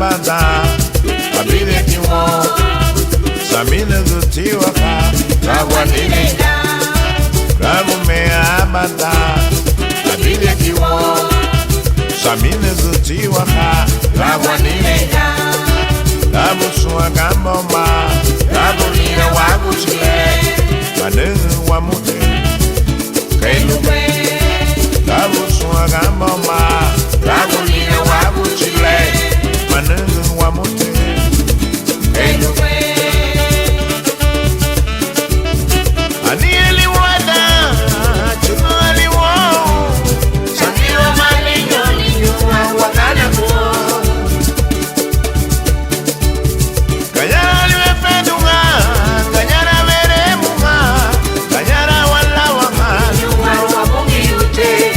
abada abide kiwo samina zutiwa ka kagwanile kagume abada abide kiwo samina zutiwa ka kagwanile kabusuwa kamboma kabulira waguchile manengu wa mute kailube kabusuwa kamboma kabulira waguchile manengu wa mute kailube anieli wada chumali wo sangiwa malinyo linyuwa wakana kuo kanyara liwe pedunga kanyara mere munga kanyara wala wama nyuwa wamungi ute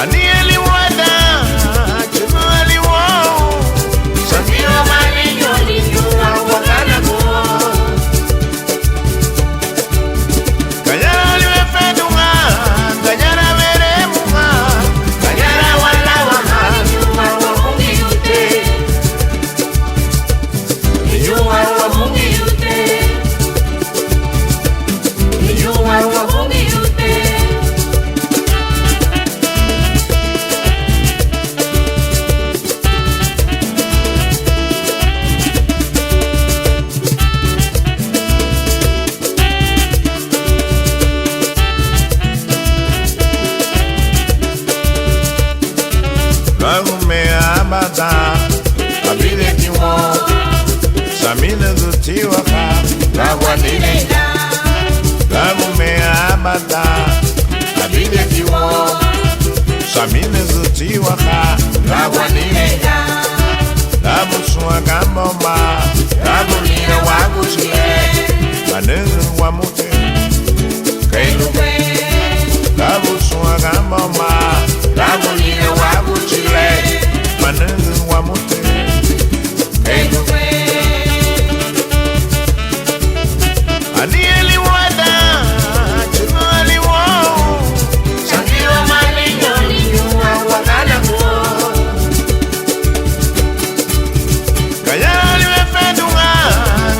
anieli wada chumali wo sangiwa malinyo linyuwa wakana kuo kanyara liwe pedunga kanyara mere munga kanyara wala wama nyuwa wamungi ute nyuwa wamungi ute nyuwa wamungi ute kagume abada abide kiwo samina zutiwa ka kagwanile kagume abada abide kiwo samina zutiwa ka kagwanile kabusuwa kamboma kabulira waguchile manengu wa mute kailube kabusuwa kamboma kabulira waguchile manengu wa mute kailube anieli wada chumali wo sangiwa malinyo linyuwa wakana kuo kanyara liwe pedunga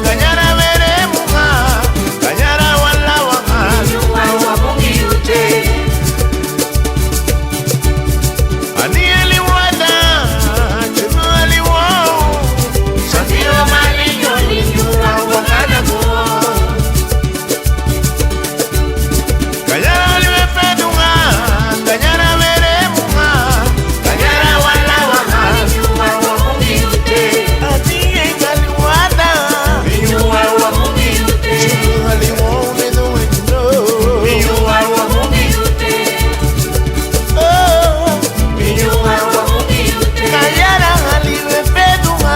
kanyara mere munga kanyara wala wama nyuwa wamungi ute anieli wada chumali wo sangiwa malinyo linyuwa wakana kuo kanyara liwe pedunga kanyara mere munga kanyara wala wama nyuwa wamungi ute anieli wada nyuwa wamungi ute chumali wo nedo wendo nyuwa wamungi ute oh nyuwa wamungi ute kanyara liwe pedunga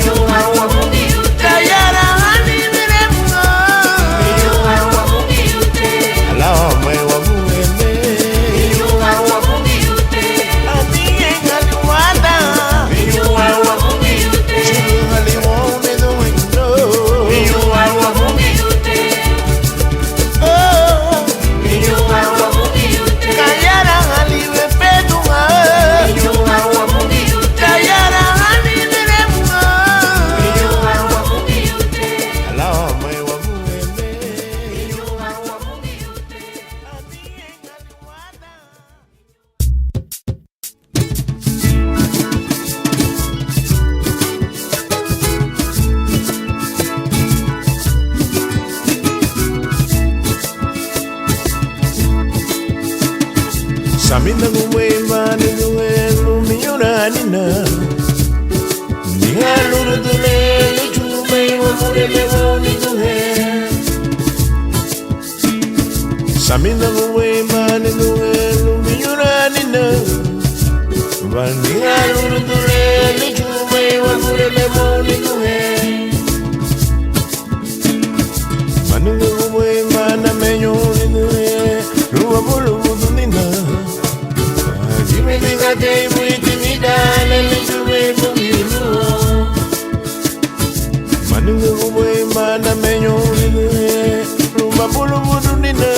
nyuwa wamungi ute kanyara liwe munga nyuwa wamungi ute alao mwe wamueme nyuwa wamungi ute anieli wada nyuwa wamungi ute chumali wo nedo wendo nyuwa wamungi ute oh nyuwa wamungi ute kanyara liwe pedunga nyuwa wamungi ute kanyara liwe munga nyuwa wamungi ute alao mwe wamueme nyuwa wamungi ute anieli wada samina kumwema ninuelu minyona nina nihalurudule nichume wamurele wonituhe samina kumwema ninuelu minyona nina nihalurudule nichume wamurele wonituhe manungu kumwema na menyo ninuhe ruwa mulu nina Jimmy Bigate mwiti midale nituwe mugilu manungu kumwema na menyo ninuhe ruwa mulu nina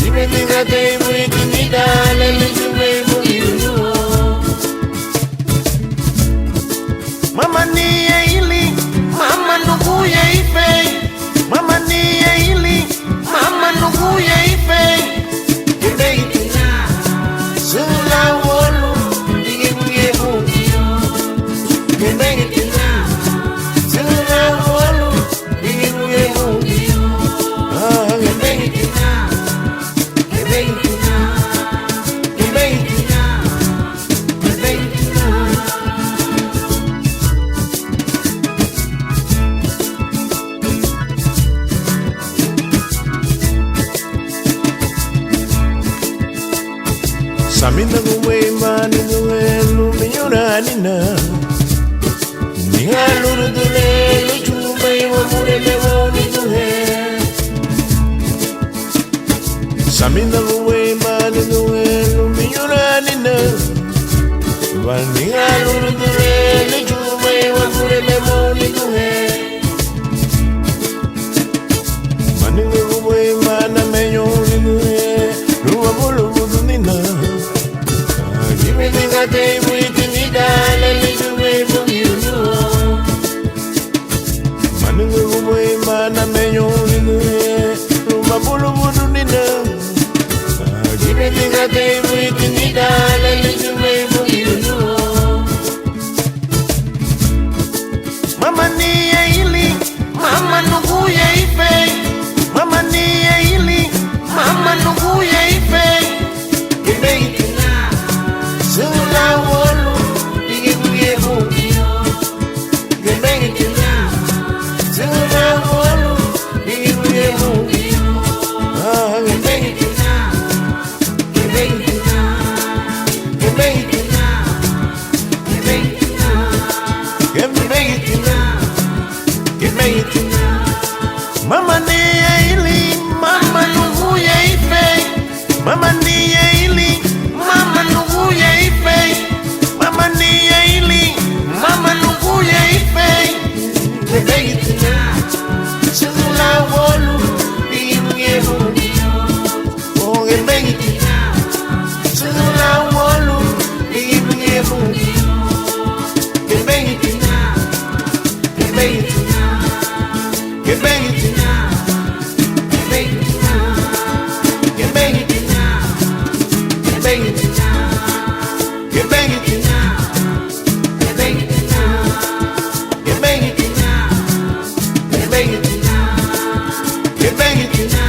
Jimmy Bigate mwiti midale nituwe mugilu Samina kuwe mani kuwe luminyura nina Ninga lurudule luchuma iwa mure mewoni kuwe Samina kuwe mani kuwe luminyura nina Ninga lurudule luchuma iwa mure mewoni kuwe Maninga kuwe mana menyoni kuwe Ruwa bulu budu nina Everything I did with me, darling, let me away from you. Manu away, man, I'm a young Ruma Bulu Budu Nina. Everything I did with me, darling, let me away from you. Mama Nia Ili, Mama Nuguya Ife, Mama Nia Ili, Mama Nuguya Ife. You make it. Sula wolu, digi buye buyo. Gemenge kina. Sula wolu, digi buye buyo. Gemenge kina. Gemenge kina. Gemenge kina. Gemenge kina. Gemenge kina. Gemenge kina. Mama niya ili, mama nugu ya ife. Mama niya ili, mama nugu ya ife. Mama niya ili, mama nugu ya ife. Gemenge kina. Sula wolu, digi buye buyo. Gemenge kina. Sula wolu, digi buye buyo. Gemenge kina. Gemenge kina. Gemenge kina. Gemenge kina. Gemenge kina. Gemenge kina. Gemenge kina. Gemenge kina. Gemenge kina. Gemenge kina. Gemenge kina.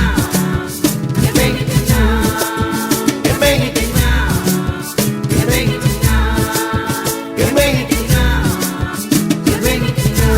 Gemenge kina. Gemenge kina. Gemenge kina. Gemenge kina. Gemenge kina.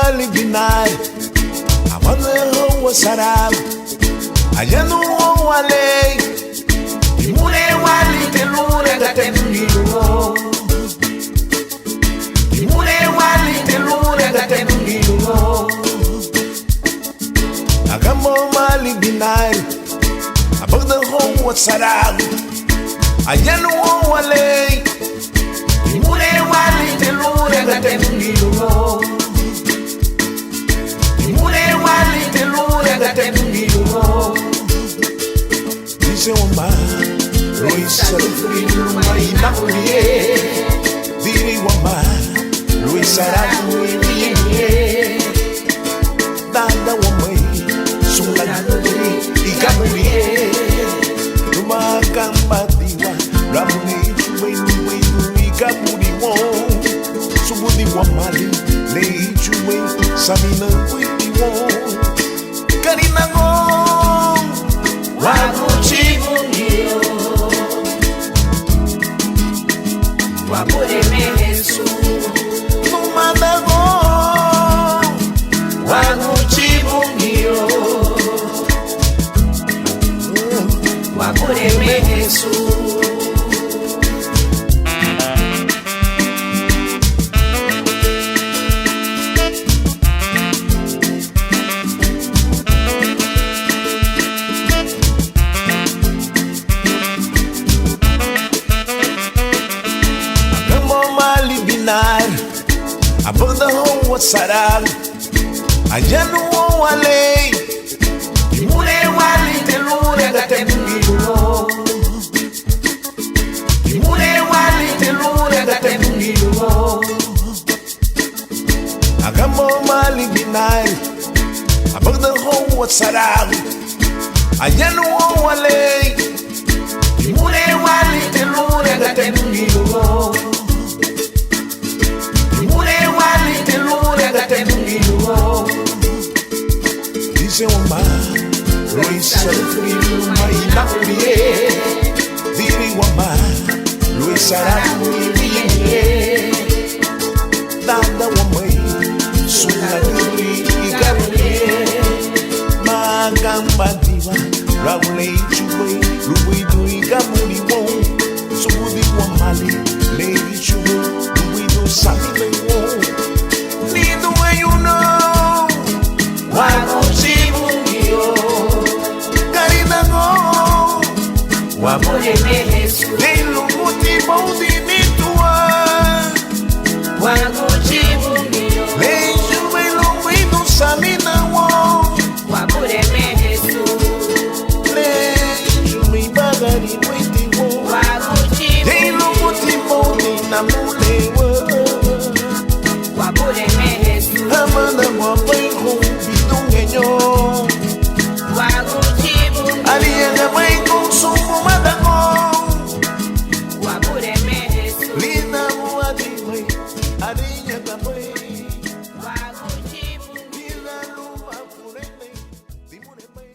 mali binar Abandon wa sarab Ayanu wale Imune wali telure gatengiyo Imune wali telure gatengiyo Agambo mali binar Abandon wa sarab Ayanu wale Imune wali telure gatengiyo Imune wali telure gatengiyo Dice wamba Luisa Lufrima inakulie Diri wamba Luisa Rakulie Dada wamba Sulaguri ikamulie Lumakambatiwa Ramuni chuwe Ikabudi wo Subudi wamali Leichuwe Samina kwiti wo Karina go Wakuchibungio Wakuremehesu Numanda go Wakuchibungio Wakuremehesu Abanda ho sarab Ayanu wale Imune wali telure gatengiyo Imune wali telure gatengiyo Agamo mali binay Abanda ho sarab Ayanu wale Imune wali telure gatengiyo Dice wamba Luisa Lufrima inakulie Diri wamba Luisa Rakulie Dada wamba Sulaguri ikamulie Magambatiwa Rawule chuwe Luidu ikamuli wo Subudi wamali Lei chuwe Luidu samile wo Nidu you know Wakuchibungio Karina go Wakuremehesu Leilu muti maudi nitua Wakuchibungio Leiju welu widu samina wo Wakuremehesu Leiju mibagari witi wo Wakuchibungio Leilu muti maudi na mule wo Wakuremehesu Amanda mwapai bidungenyo Wakuchibungio Alienda maiko sumu madago Wakuremehesu Lina muadimai Alinya kapai Wakuchibungio Bila lupa kurele Dimuremai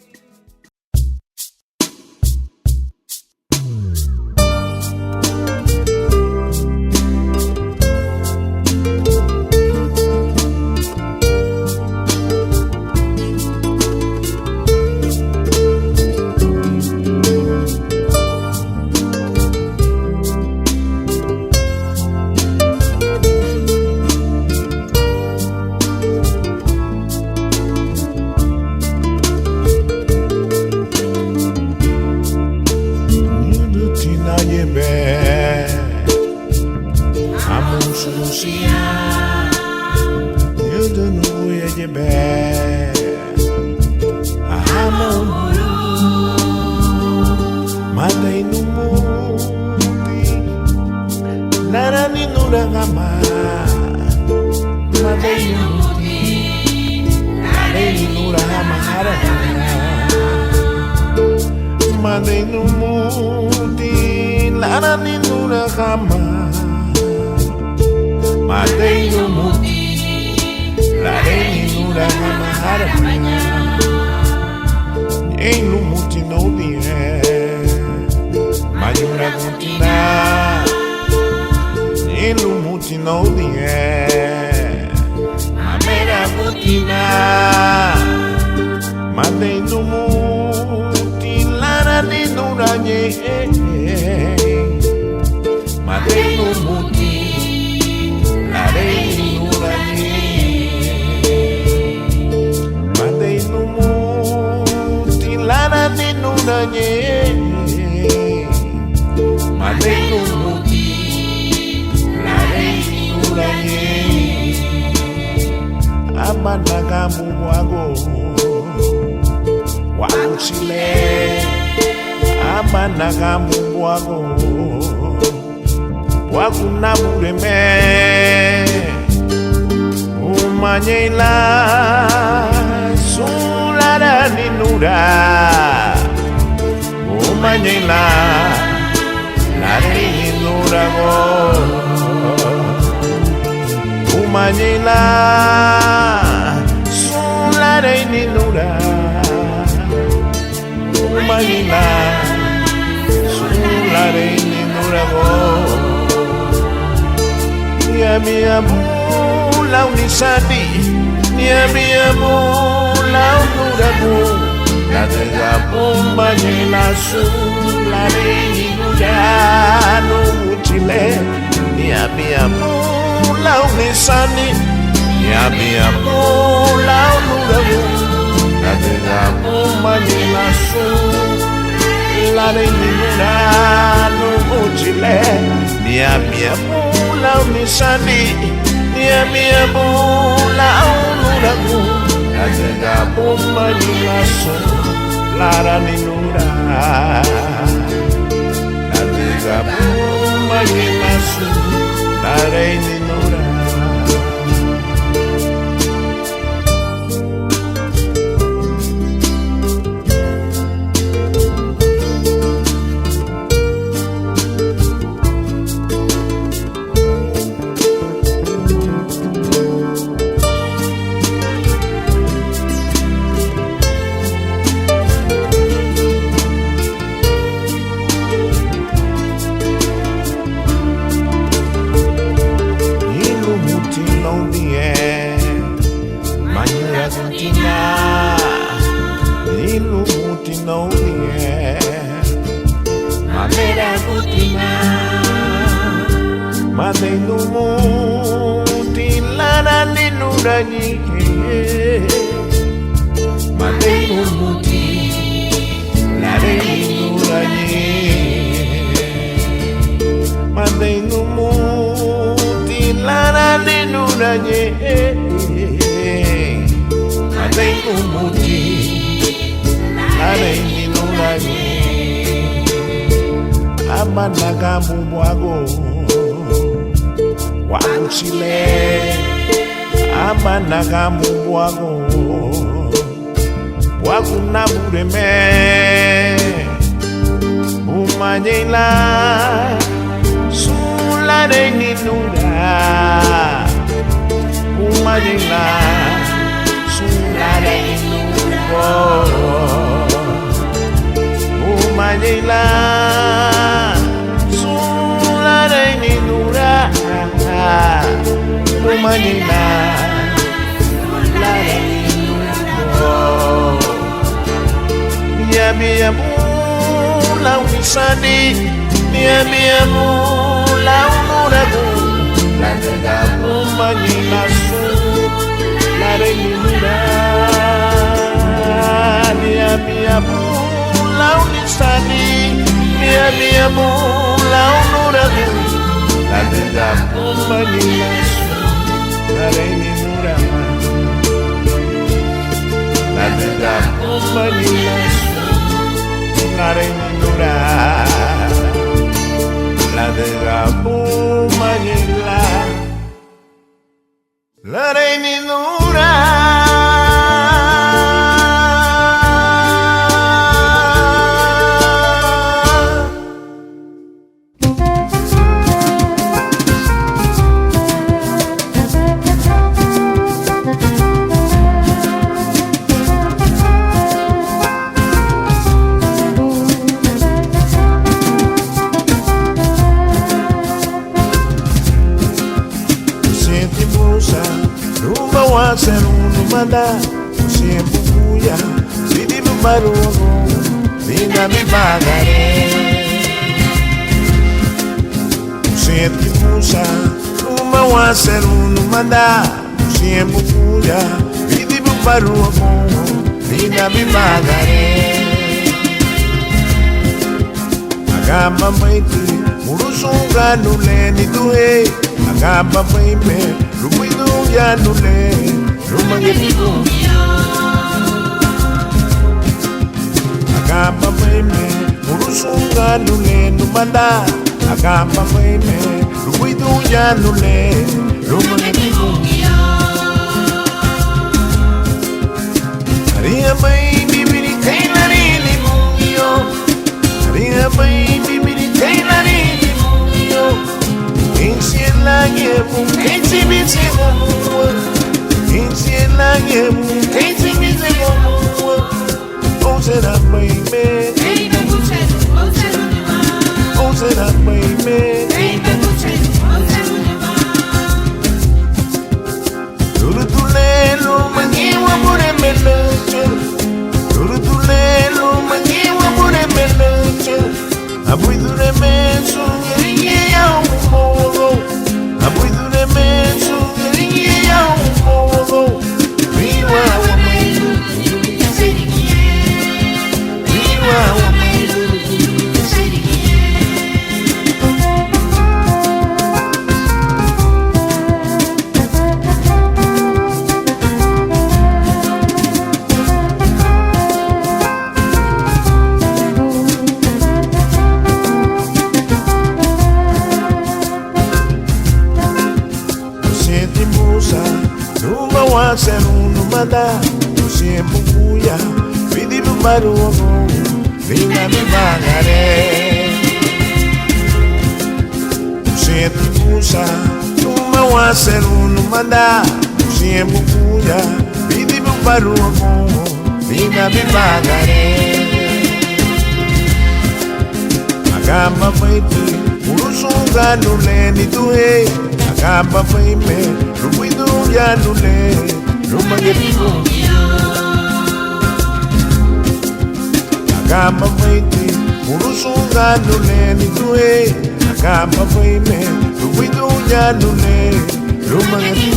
gutina Mate no muti lara ni nuranye Mate no muti lara ni nuranye Mate no muti lara ni nuranye Mate no muti lara ni nuranye Amanaga muwago Wakuchile Amanaga muwago Wakunabureme Umanyela Sulara ninura Umanyela Lare ninura go Umanyela Sulara ninura Umanyela Sulara ninura go Niami abula unisadi Niami abula unurago Natega Umanyela Sulara ninura No uchile Niami abula unisani Niami abula unurago Natega Umanyela Sulara ninura No uchile Niami abula unisani Niami abula unurago Natega Umanyela Sulara ninura Natega Umanyela Sulara ninura Mate no muti lara ninuranye Mate no muti lara ninuranye Mate no muti lara ninuranye Mate no muti lara ninuranye Amanaga muwago Wakuchile Amanaga muwago Wakunabureme Umanyela Sulara ninura Umanyela Sulara ninura Umanyela Sulara ninura Umanyela Sulara ninura Niami abula unisani Niami abula unurago Natega Umanyela Sulara ninura Niami abula unisani Niami abula unurago Natega Umanyela Sulara ninura Natega Umanyela Sulara ninura Natega Umanyela Sulara ninura Ser manda siempre buya vidi baru nina mi bagare siempre musa uma waser manda siempre buya vidi baru nina mi bagare agamba maiti murusunga nuleni tuhe agamba maime rubidu ya nule rumangeti agamba maime murusunga nule numanda agamba maime rubidu ya nule rumangeti Maria baby bini kaina nini mungio Maria baby bini kaina nini mungio Insielanye mungeti bisi mungio Insielanye mungeti bisi mungio Onsera baby Onsera baby Turutulelo mangiwa pure meleche Turutulelo mangiwa pure meleche Abuidure mensu ngeriye ya umogo Abuidure mensu ngeriye ya umogo Viwa wa melu Viwa wa melu Numa waser numada siempre buya vidi baru nina mi bagare siempre musa numa waser numada siempre buya vidi baru nina mi bagare agamba maiti murusunga nuleni tuhe agamba maime rubidu ya nule rumangeti agamba maiti murusunga nuleni tuhe agamba maime rubidu ya nule rumangeti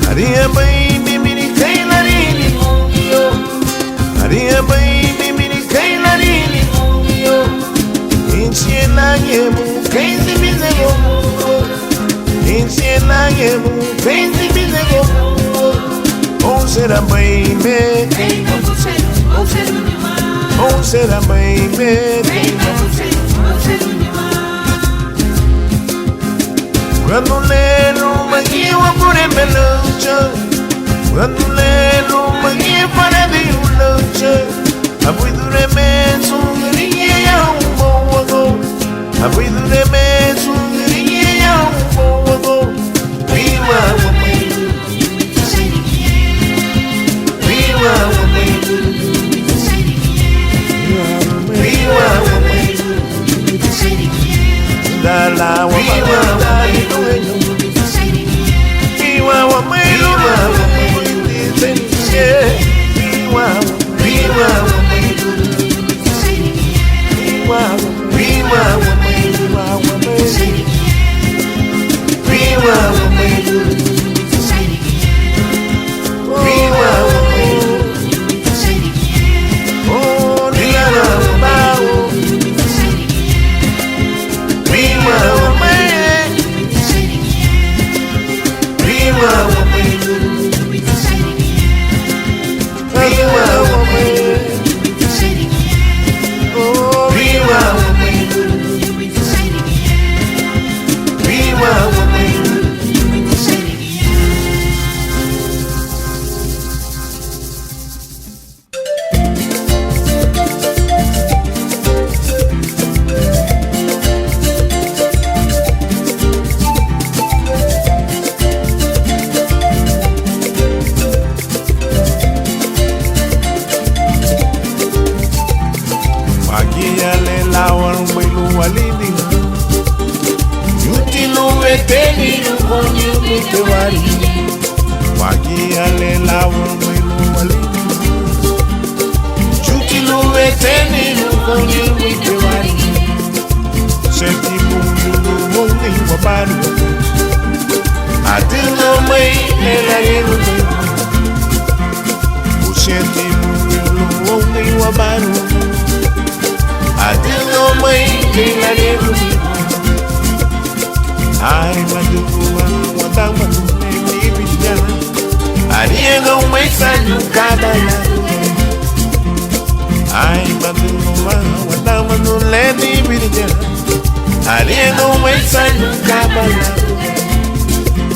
Maria baby mini kaina nini mungio Maria baby mini kaina nini mungio Insielanye mungeti bisi mungio Insielanye mungeti bisi mungio Onsera baby Onsera baby Granulelo mangiwa pure meluche Granulelo mangiwa pare di uluche Abuidure mensu ngeriye ya umogo Abuidure mensu ngeriye ya umogo Viwa wa melu Viwa wa melu Viwa wa melu Dala wa melu Viwa wa melu Viwa wa melu Viva, teni nukonyu mitewari Wagi ale lawo mwelu wali Chuti luwe teni nukonyu mitewari Seti mungu mungi wabaru Adilo mei lela yeru Seti mungu mungi wabaru Adilo mei lela yeru Ai maduma wadama ni bijana Ariego mesa nukada ya Ai maduma wadama nuleni bijana Ariego mesa nukada ya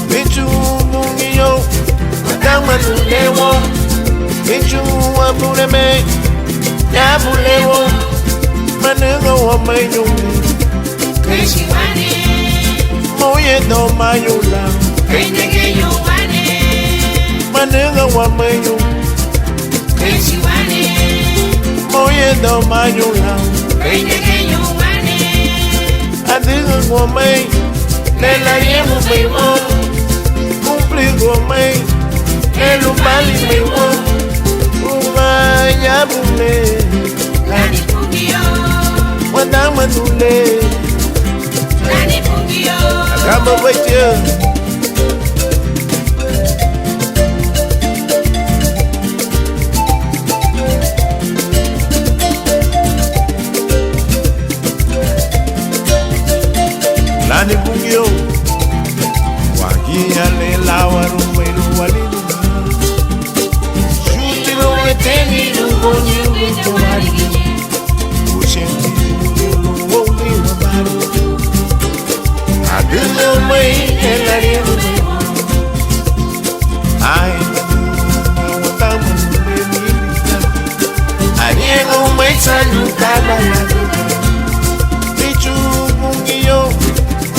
Bichu mungiyo wadama nulewo Bichu wabuleme ya bulewo Manego wamayungi Kreshi wani Moye no mayula Krenege yo wane Manega wa mayu Kreshi wane Moye no mayula Krenege yo wane Adiga wa may Lela yemu maymo Kumpli wa may Lelu bali maymo Umaya bule Lani pungiyo Wadama nule Lani pungiyo Akamba weche Lani pungiyo Wagia le lawa rumelu walinu Shuti lo eteni lugonyu mitowari Ushenti lugonyu wabaru Adilo mei elariego Ai watamu nuleni Ariego mei sanukada ya Bichu mungiyo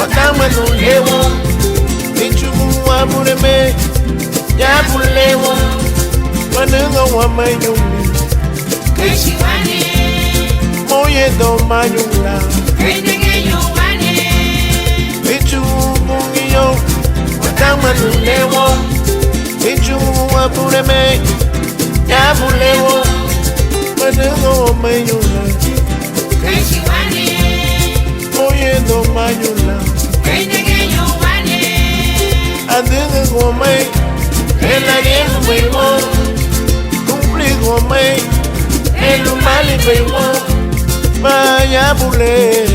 watamu nulewo Bichu wabuleme ya bulewo Manunga wamayumi Kreshi wane Moye do mayula Krenege yo wane Bichu mungiyo Wadama nulewo Bichu wabuleme Ya bulewo Manunga wamayula Kreshi wane Moye do mayula Krenege yo wane Adiga gomay Ela yemu maymo Kumpli gomay Elu mali maymo Maya bule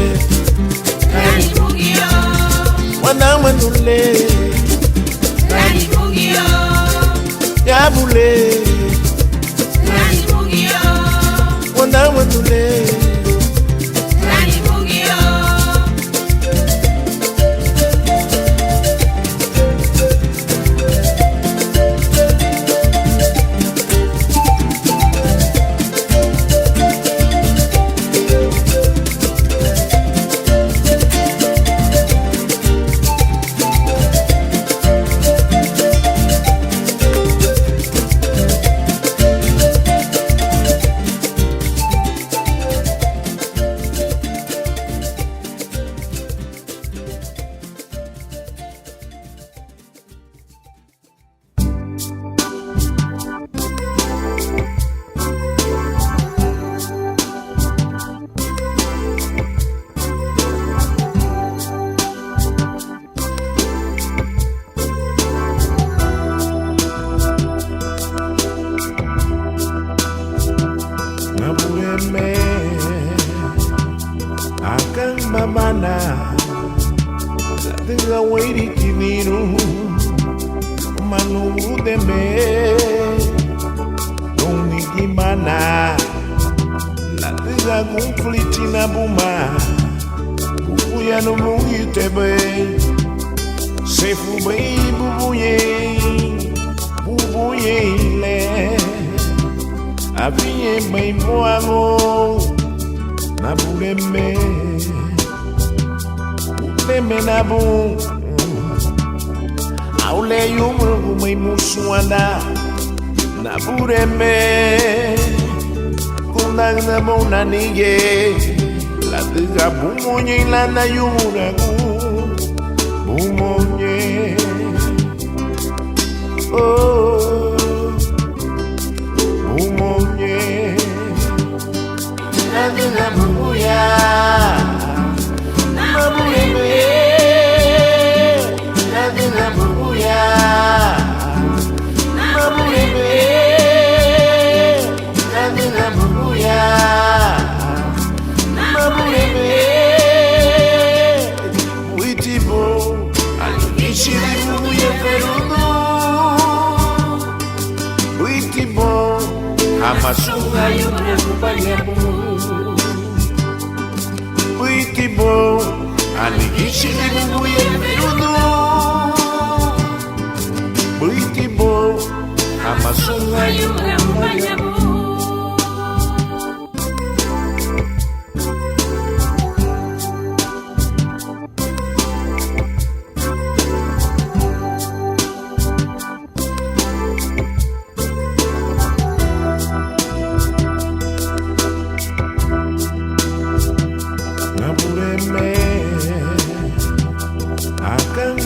Lani pungiyo Wadama nule Lani pungiyo Ya bule Lani pungiyo Wadama nule Lani pungiyo Mamana, la waiting kininu, manu de me, noni gimana, la tiga confliti na buma, Uyanu mungi tebe, sefu bei bubuye le, aviye bei moago, na buleme. Menabu Aule yumu mei musuanda Nabureme Kundang na mona nige La tiga bumunye la na yuragu Bumonye. Oh, Bumonye. Nadina Buya. Nabuyeme. Nadina Buya. Nabuyeme. Nadina Buya. Nabuyeme. Witibo. Alishiri Buya Peruno. Witibo. Amasunga Yumna Kupanyabu. Witibo. Alishiri Buya Peruno. Witibo. Amasunga Yumna Kupanyabu.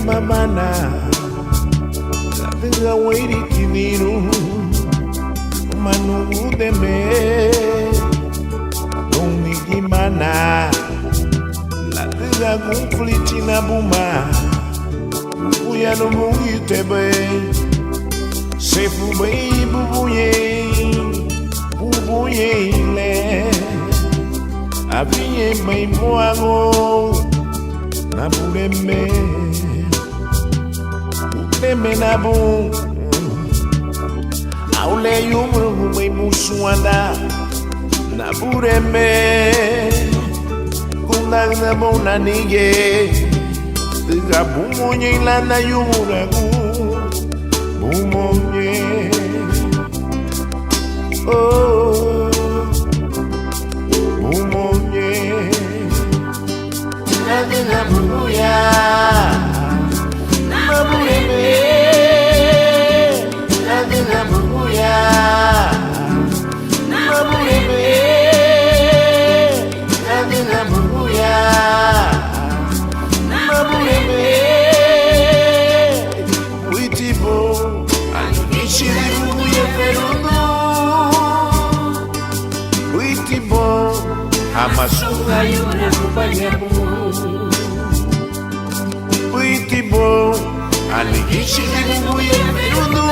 Mamana, la wait kiniru, manu de me, don't gimana, la liga conflitina buma, Uyanu mungitebe, sefu bei bubuye le, abiye mai moago, na bureme. Menabu aule yumru mai musuanda na bureme kunang na bona nige tiga bumonye lana yumuragu bumonye oh bumonye nadina buya Nabuyeme, Nadina Buya. Nabuyeme, Nadina Buya. Nabuyeme, Witibo, Alishiri Buya Peruno. Witibo, Amasunga Yumna Kupanyabu. Witibo. Alishiri Buya Peruno.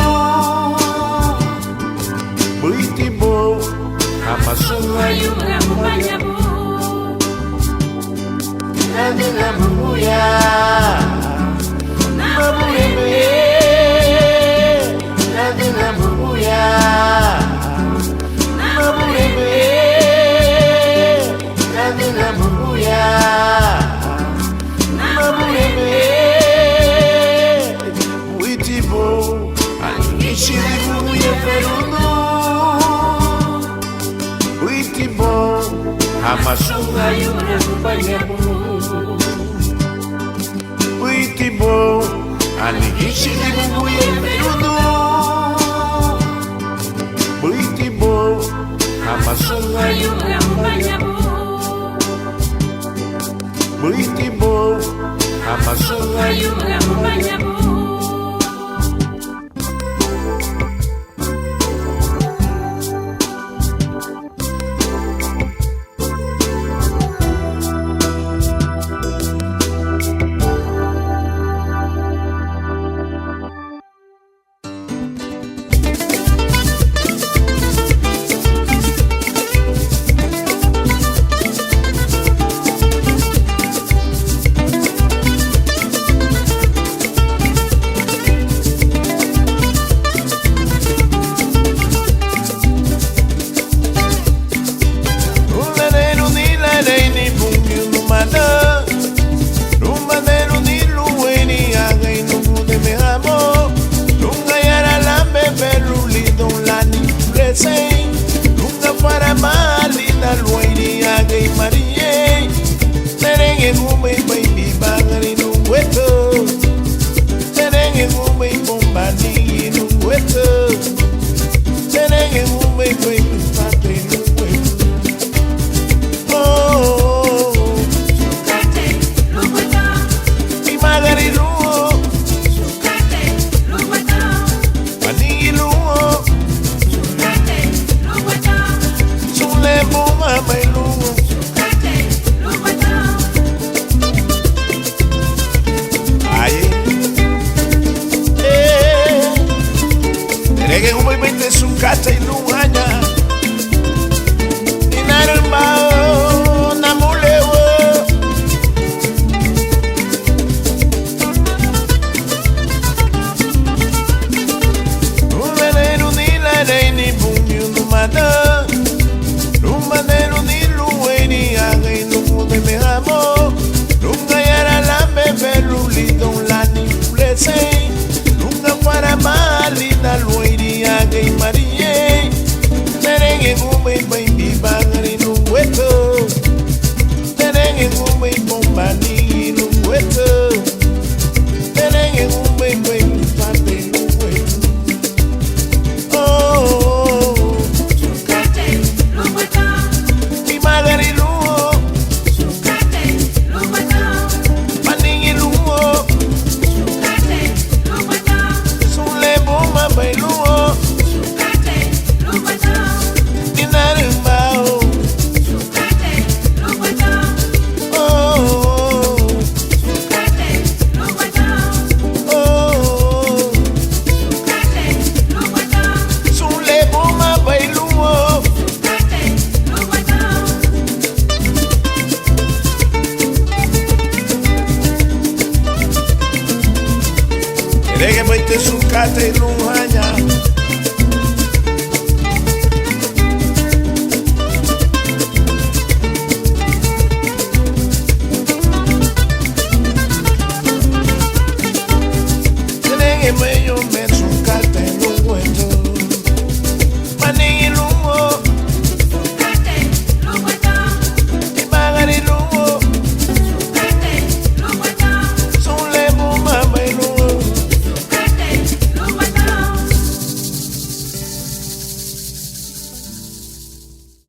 Witibo. Amasunga Yumna Kupanyabu. Nadina Buya. Nabuyeme. Nadina Buya. Nabuyeme. Nadina Buya. Nabuyeme. Alishiri Buya Peruno. Witibo. Amasunga Yumna Kupanyabu. Witibo. Alishiri Buya Peruno. Witibo. Amasunga Yumna Kupanyabu. Witibo. Amasunga Yumna Kupanyabu. Rege mwete sukate luhanya